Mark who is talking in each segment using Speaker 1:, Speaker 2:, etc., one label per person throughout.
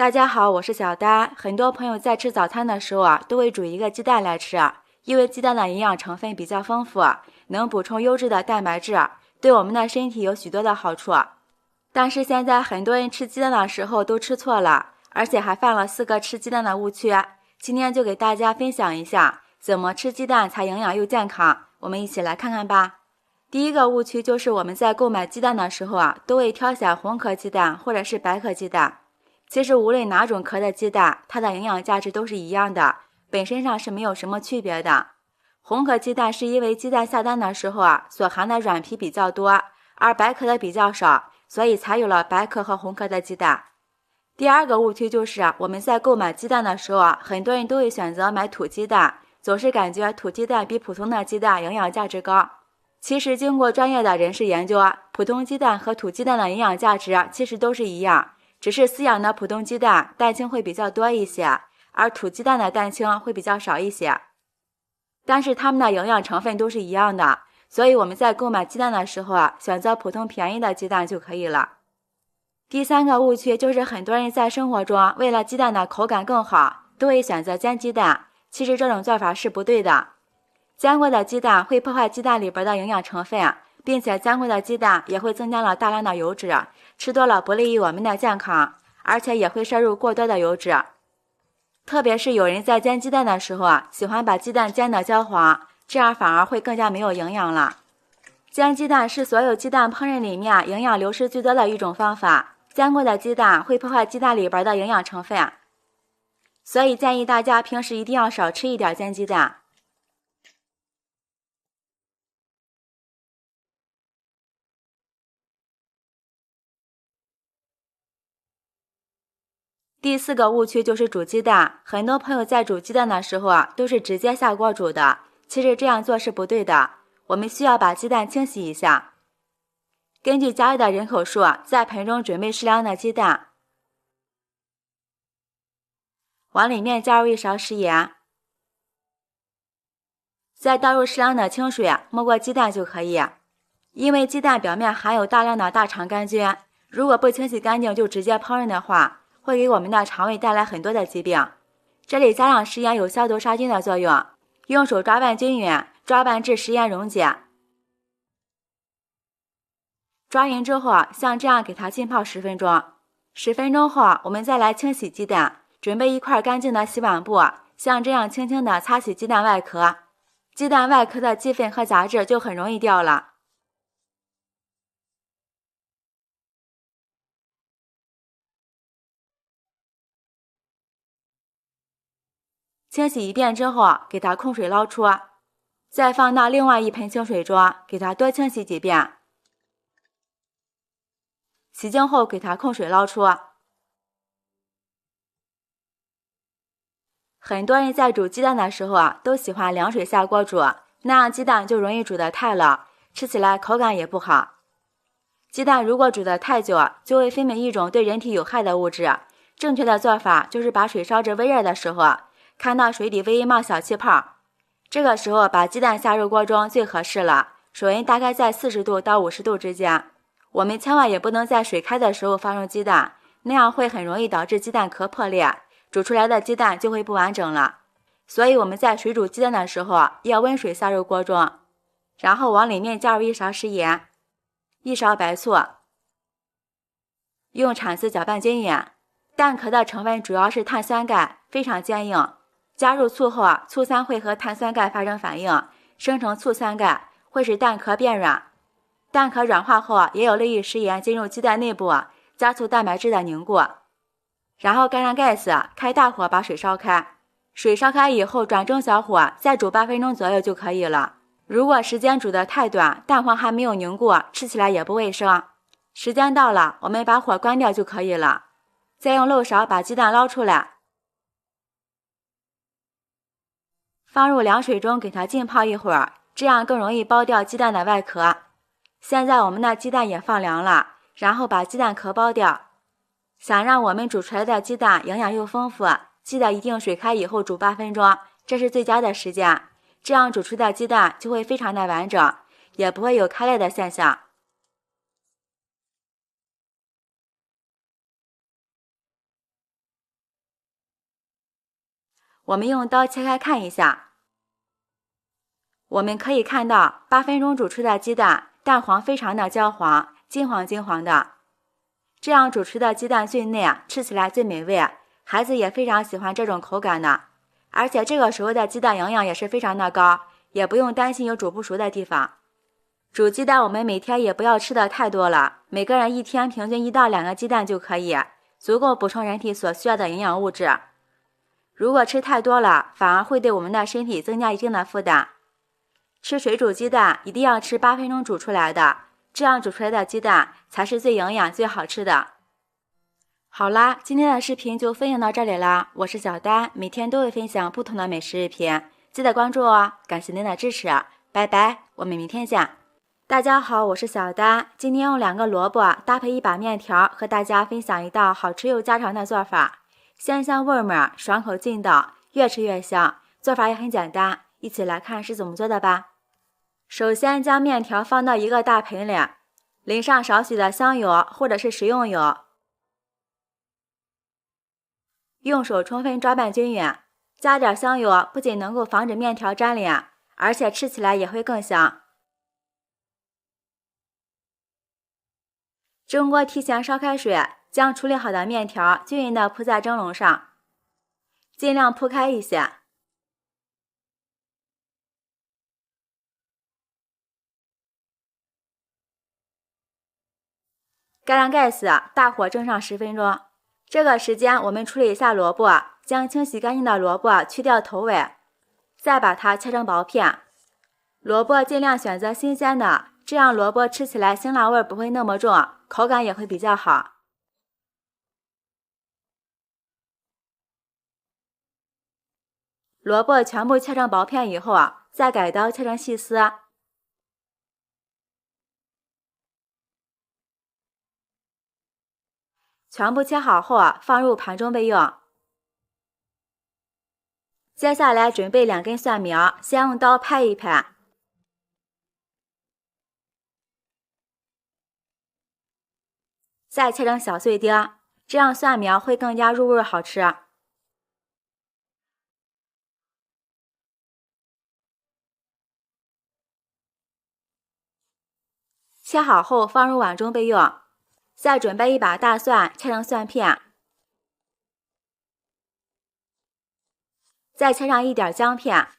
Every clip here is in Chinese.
Speaker 1: 大家好，我是小丹。很多朋友在吃早餐的时候都会煮一个鸡蛋来吃，因为鸡蛋的营养成分比较丰富，能补充优质的蛋白质，对我们的身体有许多的好处。但是现在很多人吃鸡蛋的时候都吃错了，而且还犯了4个吃鸡蛋的误区。今天就给大家分享一下怎么吃鸡蛋才营养又健康，我们一起来看看吧。第一个误区就是我们在购买鸡蛋的时候都会挑选红壳鸡蛋或者是白壳鸡蛋。其实无论哪种壳的鸡蛋，它的营养价值都是一样的，本身上是没有什么区别的。红壳鸡蛋是因为鸡蛋下蛋的时候所含的软皮比较多，而白壳的比较少，所以才有了白壳和红壳的鸡蛋。第二个误区就是我们在购买鸡蛋的时候很多人都会选择买土鸡蛋，总是感觉土鸡蛋比普通的鸡蛋营养价值高。其实经过专业的人士研究，普通鸡蛋和土鸡蛋的营养价值其实都是一样，只是饲养的普通鸡蛋蛋清会比较多一些，而土鸡蛋的蛋清会比较少一些。但是它们的营养成分都是一样的，所以我们在购买鸡蛋的时候选择普通便宜的鸡蛋就可以了。第三个误区就是很多人在生活中为了鸡蛋的口感更好，都会选择煎鸡蛋，其实这种做法是不对的。煎过的鸡蛋会破坏鸡蛋里边的营养成分，并且煎过的鸡蛋也会增加了大量的油脂，吃多了不利于我们的健康，而且也会摄入过多的油脂。特别是有人在煎鸡蛋的时候喜欢把鸡蛋煎得焦黄，这样反而会更加没有营养了。煎鸡蛋是所有鸡蛋烹饪里面营养流失最多的一种方法，煎过的鸡蛋会破坏鸡蛋里边的营养成分，所以建议大家平时一定要少吃一点煎鸡蛋。第四个误区就是煮鸡蛋，很多朋友在煮鸡蛋的时候都是直接下锅煮的，其实这样做是不对的，我们需要把鸡蛋清洗一下。根据家里的人口数，在盆中准备适量的鸡蛋，往里面加入1勺食盐，再倒入适量的清水，没过鸡蛋就可以。因为鸡蛋表面含有大量的大肠杆菌，如果不清洗干净就直接烹饪的话，会给我们的肠胃带来很多的疾病。这里加上食盐有消毒杀菌的作用，用手抓拌均匀，抓拌至食盐溶解。抓匀之后像这样给它浸泡10分钟。10分钟后我们再来清洗鸡蛋，准备一块干净的洗碗布，像这样轻轻的擦洗鸡蛋外壳，鸡蛋外壳的鸡粪和杂质就很容易掉了。清洗一遍之后给它控水捞出，再放到另外一盆清水中，给它多清洗几遍。洗净后给它控水捞出。很多人在煮鸡蛋的时候都喜欢凉水下锅煮，那样鸡蛋就容易煮得太老，吃起来口感也不好。鸡蛋如果煮得太久，就会分泌一种对人体有害的物质。正确的做法就是把水烧至微热的时候，看到水底微微冒小气泡，这个时候把鸡蛋下入锅中最合适了，水温大概在40度到50度之间。我们千万也不能在水开的时候放入鸡蛋，那样会很容易导致鸡蛋壳破裂，煮出来的鸡蛋就会不完整了。所以我们在水煮鸡蛋的时候要温水下入锅中，然后往里面加入1勺食盐，1勺白醋，用铲子搅拌均匀。蛋壳的成分主要是碳酸钙，非常坚硬，加入醋后醋酸会和碳酸钙发生反应，生成醋酸钙，会使蛋壳变软。蛋壳软化后也有利于食盐进入鸡蛋内部，加速蛋白质的凝固。然后盖上盖子，开大火把水烧开。水烧开以后转中小火，再煮8分钟左右就可以了。如果时间煮得太短，蛋黄还没有凝固，吃起来也不卫生。时间到了，我们把火关掉就可以了。再用漏勺把鸡蛋捞出来，放入凉水中给它浸泡一会儿，这样更容易剥掉鸡蛋的外壳。现在我们的鸡蛋也放凉了，然后把鸡蛋壳剥掉。想让我们煮出来的鸡蛋营养又丰富，记得一定水开以后煮8分钟，这是最佳的时间，这样煮出的鸡蛋就会非常的完整，也不会有开裂的现象。我们用刀切开看一下。我们可以看到8分钟煮出的鸡蛋，蛋黄非常的焦黄，金黄金黄的。这样煮出的鸡蛋最嫩，吃起来最美味，孩子也非常喜欢这种口感的。而且这个时候的鸡蛋营养也是非常的高，也不用担心有煮不熟的地方。煮鸡蛋我们每天也不要吃的太多了，每个人一天平均1到2个鸡蛋就可以，足够补充人体所需要的营养物质。如果吃太多了，反而会对我们的身体增加一定的负担。吃水煮鸡蛋一定要吃8分钟煮出来的，这样煮出来的鸡蛋才是最营养最好吃的。好啦，今天的视频就分享到这里啦，我是小丹，每天都会分享不同的美食视频，记得关注哦，感谢您的支持，拜拜，我们明天见。大家好，我是小丹，今天用2个萝卜搭配1把面条，和大家分享一道好吃又家常的做法，鲜香味美，爽口劲道，越吃越香，做法也很简单，一起来看是怎么做的吧。首先将面条放到一个大盆里，淋上少许的香油或者是食用油，用手充分抓拌均匀。加点香油不仅能够防止面条粘连，而且吃起来也会更香。蒸锅提前烧开水，将处理好的面条均匀地铺在蒸笼上，尽量铺开一些。盖上盖子，大火蒸上10分钟。这个时间我们处理一下萝卜，将清洗干净的萝卜去掉头尾，再把它切成薄片。萝卜尽量选择新鲜的，这样萝卜吃起来辛辣味不会那么重，口感也会比较好。萝卜全部切成薄片以后，再改刀切成细丝。全部切好后，放入盘中备用。接下来准备2根蒜苗，先用刀拍一拍，再切成小碎丁，这样蒜苗会更加入味好吃。切好后放入碗中备用。再准备1把大蒜，切成蒜片，再切上1点姜片，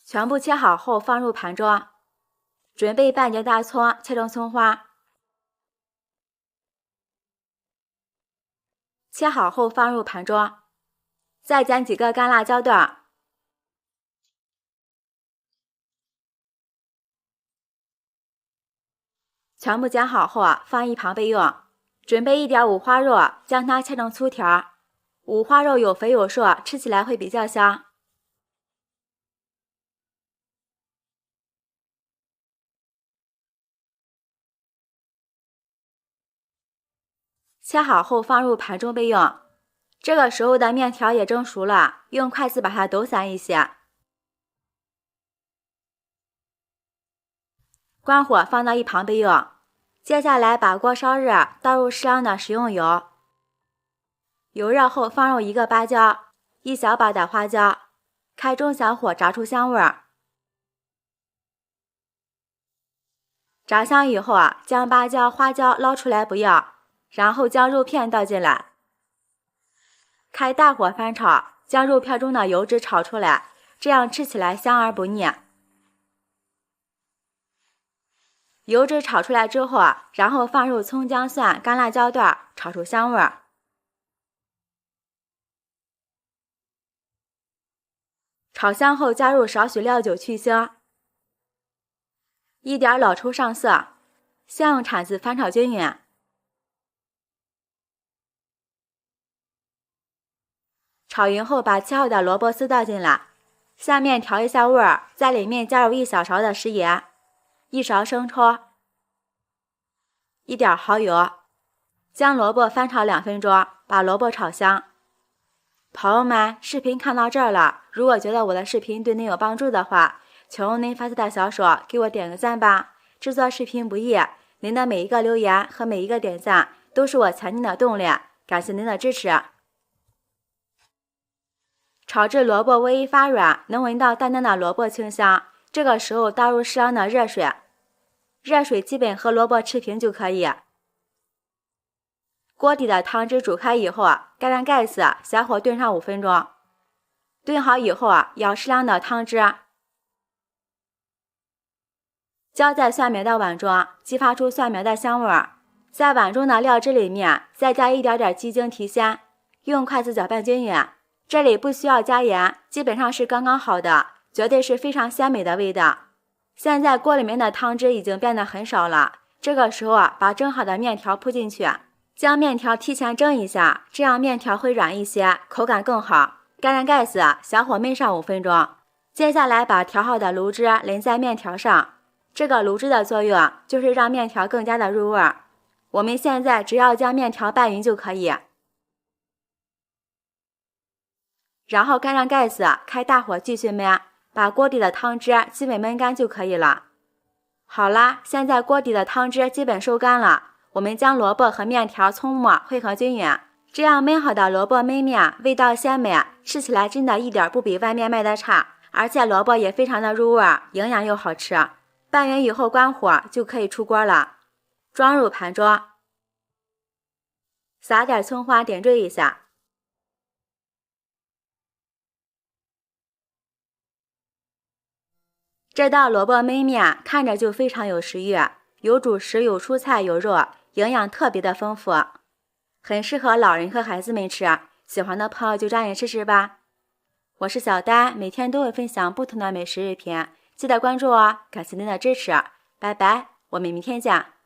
Speaker 1: 全部切好后放入盘中。准备半截大葱，切成葱花，切好后放入盘中。再剪几个干辣椒段，全部剪好后放一旁备用。准备1点五花肉，将它切成粗条。五花肉有肥有瘦，吃起来会比较香。切好后放入盘中备用。这个时候的面条也蒸熟了，用筷子把它抖散一些。关火放到一旁备用。接下来把锅烧热，倒入适量的食用油。油热后放入1个芭蕉，1小把的花椒，开中小火炸出香味儿。炸香以后将芭蕉、花椒捞出来不要，然后将肉片倒进来，开大火翻炒，将肉片中的油脂炒出来，这样吃起来香而不腻。油脂炒出来之后然后放入葱姜蒜、干辣椒段，炒出香味儿。炒香后加入少许料酒去腥，1点老抽上色，先用铲子翻炒均匀。炒匀后把切好的萝卜丝倒进来，下面调一下味儿，在里面加入1小勺的食盐，1勺生抽，1点蚝油，将萝卜翻炒2分钟，把萝卜炒香。朋友们，视频看到这儿了，如果觉得我的视频对您有帮助的话，请用您发财的小手给我点个赞吧。制作视频不易，您的每一个留言和每一个点赞都是我前进的动力，感谢您的支持。炒至萝卜微一发软，能闻到淡淡的萝卜清香。这个时候倒入适量的热水，热水基本和萝卜持平就可以。锅底的汤汁煮开以后盖上盖子，小火炖上5分钟。炖好以后舀适量的汤汁，浇在蒜苗的碗中，激发出蒜苗的香味儿。在碗中的料汁里面再加一点点鸡精提鲜，用筷子搅拌均匀。这里不需要加盐，基本上是刚刚好的，绝对是非常鲜美的味道。现在锅里面的汤汁已经变得很少了，这个时候把蒸好的面条铺进去，将面条提前蒸一下，这样面条会软一些，口感更好。盖上盖子，小火焖上5分钟。接下来把调好的卤汁淋在面条上，这个卤汁的作用就是让面条更加的入味儿。我们现在只要将面条拌匀就可以。然后盖上盖子，开大火继续焖，把锅底的汤汁基本焖干就可以了。好啦，现在锅底的汤汁基本收干了，我们将萝卜和面条、葱末汇合均匀，这样焖好的萝卜焖面味道鲜美，吃起来真的一点不比外面卖的差，而且萝卜也非常的入味，营养又好吃。拌匀以后关火就可以出锅了，装入盘中，撒点葱花点缀一下。这道萝卜焖面看着就非常有食欲，有主食，有蔬菜，有肉，营养特别的丰富，很适合老人和孩子们吃。喜欢的朋友就抓紧试试吧。我是小丹，每天都会分享不同的美食视频，记得关注哦，感谢您的支持，拜拜，我们明天见。